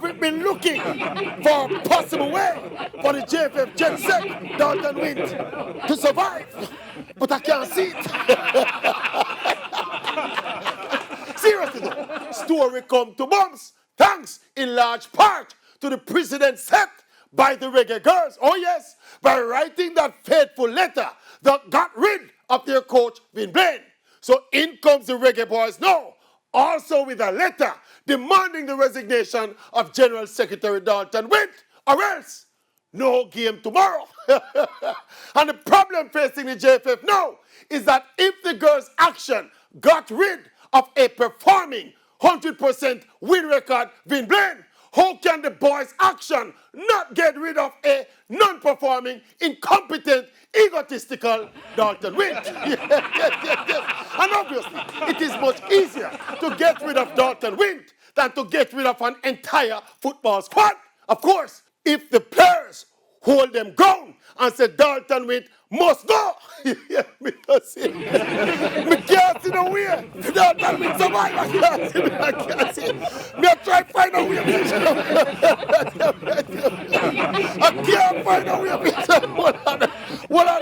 Have been looking for a possible way for the JFF Gen Sec, Dalton Wint, to survive. But I can't see it. Seriously though, story come to bumps, thanks in large part to the precedent set by the reggae girls. Oh yes, by writing that fateful letter that got rid of their coach, Vin Blaine. So in comes the reggae boys now, also with a letter demanding the resignation of General Secretary Dalton Wint, or else no game tomorrow. And the problem facing the JFF now is that if the girls' action got rid of a performing 100% win record Vin Blaine, how can the boys' action not get rid of a non-performing, incompetent, egotistical Dalton Wint? Yes. And obviously, it is much easier to get rid of Dalton Wint than to get rid of an entire football squad. Of course, if the players hold them ground and say Dalton Wint must go. Yeah, me can't see. Me can't see no way. Dalton Wint survive. I can't see. Me try to find a way. I can't find a way. What are